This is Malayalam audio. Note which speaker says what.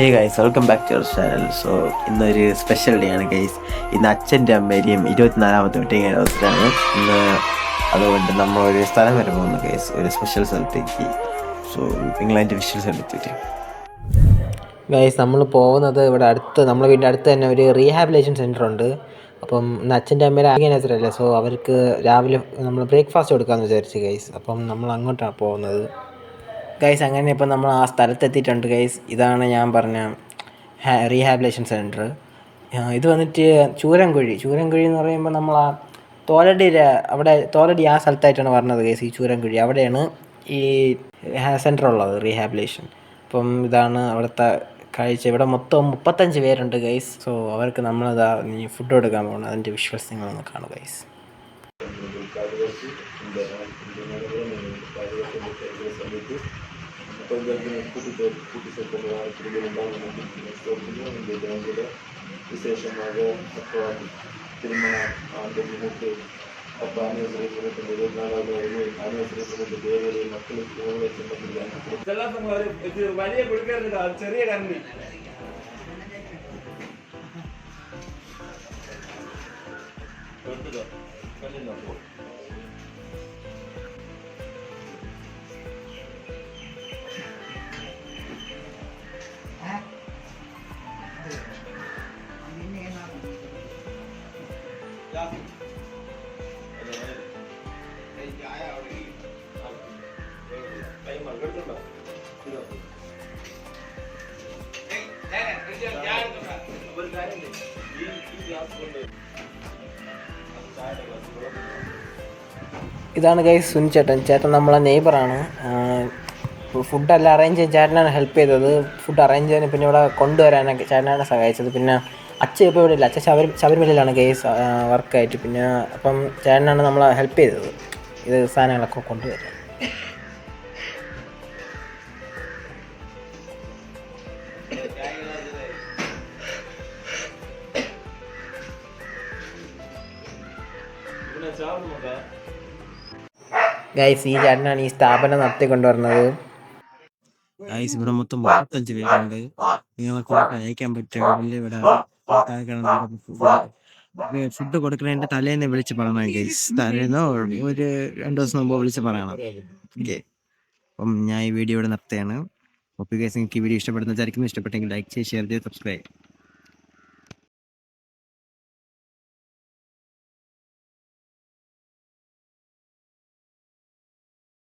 Speaker 1: Hey guys, welcome back to our channel. So ഇന്നൊരു സ്പെഷ്യൽ ഡേ ആണ് ഗൈസ്. ഇന്ന് അച്ഛൻ്റെ അമ്മേരെയും 24ാമത്തെ വെഡിങ് ആനിവേഴ്സറിയാണ് ഇന്ന്. അതുകൊണ്ട് നമ്മളൊരു സ്ഥലം വരെ പോകുന്നു ഗൈസ്, ഒരു സ്പെഷ്യൽ സ്ഥലത്തേക്ക്. സോ നിങ്ങളതിൻ്റെ വിഷ്വൽസ് എടുത്തിട്ട്
Speaker 2: ഗൈസ്, നമ്മൾ പോകുന്നത് ഇവിടെ അടുത്ത്, നമ്മുടെ വീടിൻ്റെ അടുത്ത് തന്നെ ഒരു റീഹാബിലേഷൻ സെൻറ്റർ ഉണ്ട്. അപ്പം ഇന്ന് അച്ഛൻ്റെ അമ്മയുടെ ആനിവേഴ്സറി, സോ അവർക്ക് രാവിലെ നമ്മൾ ബ്രേക്ക്ഫാസ്റ്റ് കൊടുക്കാമെന്ന് വിചാരിച്ചു ഗൈസ്. അപ്പം നമ്മൾ അങ്ങോട്ടാണ് പോകുന്നത് ഗൈസ്. അങ്ങനെ ഇപ്പം നമ്മൾ ആ സ്ഥലത്തെത്തിയിട്ടുണ്ട് ഗൈസ്. ഇതാണ് ഞാൻ പറഞ്ഞ റീഹാബിലേഷൻ സെൻറ്റർ. ഇത് വന്നിട്ട് ചൂരംകുഴി എന്ന് പറയുമ്പോൾ നമ്മൾ ആ തോലടി ആ സ്ഥലത്തായിട്ടാണ് പറഞ്ഞത് ഗൈസ്. ഈ ചൂരംകുഴി അവിടെയാണ് ഈ സെൻറ്റർ ഉള്ളത്, റീഹാബിലേഷൻ. അപ്പം ഇതാണ് അവിടുത്തെ കാഴ്ച. ഇവിടെ മൊത്തം 35 പേരുണ്ട് ഗൈസ്. സോ അവർക്ക് നമ്മളിതാ ഫുഡ് കൊടുക്കാൻ പോകണം. അതിൻ്റെ വിഷ്വൽസ് നിങ്ങളൊന്ന് കാണും ഗൈസ്.
Speaker 1: വിശേഷமாக திருமண ஆண்டு முகூர்த்து அப்போ ஆனிவர்சரி 24வது ஆனிவர்சரி தேவையை மக்களுக்கு உணவை சொன்னது വലിയ കൊടുക്കരുത്, ചെറിയ കണ്ണി.
Speaker 2: ഇതാണ് ഗൈസ് സുനിച്ചേട്ടൻ. ചേട്ടൻ നമ്മളെ നെയ്ബറാണ്. ഫുഡെല്ലാം അറേഞ്ച് ചെയ്യാൻ ചേട്ടനാണ് ഹെൽപ്പ് ചെയ്തത്. ഫുഡ് അറേഞ്ച് ചെയ്യാൻ പിന്നെ ഇവിടെ കൊണ്ടുവരാനൊക്കെ ചേട്ടനാണ് സഹായിച്ചത്. പിന്നെ അച്ഛൻ ഇപ്പോൾ ഇവിടെ ഇല്ല, അച്ഛൻ ശബരിമലയിലാണ് ഗൈസ് വർക്കായിട്ട്. പിന്നെ അപ്പം ചേട്ടനാണ് നമ്മളെ ഹെൽപ്പ് ചെയ്തത് ഇത് സാധനങ്ങളൊക്കെ കൊണ്ടുവരാൻ. ഗൈസ്, ഈ ചേട്ടനാണ് ഈ സ്ഥാപനം നടത്തിക്കൊണ്ടുവരുന്നത്.
Speaker 1: ഗൈസ്, ഇവിടെ മൊത്തം 35 പേരുണ്ട്. നിങ്ങളൊക്കെ അയക്കാൻ പറ്റുമെങ്കിൽ ഇവിടെ ഫുഡ് കൊടുക്കുന്നതിൻ്റെ തലേന്ന് വിളിച്ച് പറയണം ഗൈസ്. തലേന്നോ ഒരു 2 ദിവസം മുമ്പ് വിളിച്ച് പറയണം. ഓക്കെ, അപ്പം ഞാൻ ഈ വീഡിയോ ഇവിടെ നിർത്തുകയാണ്. ഓക്കെ ഗൈസ്, നിങ്ങൾക്ക് ഈ വീഡിയോ ഇഷ്ടപ്പെടുന്ന വിചാരിക്കുന്നു. ഇഷ്ടപ്പെട്ടെങ്കിൽ ലൈക്ക് ചെയ്യുക, ഷെയർ ചെയ്യുക, സബ്സ്ക്രൈബ്.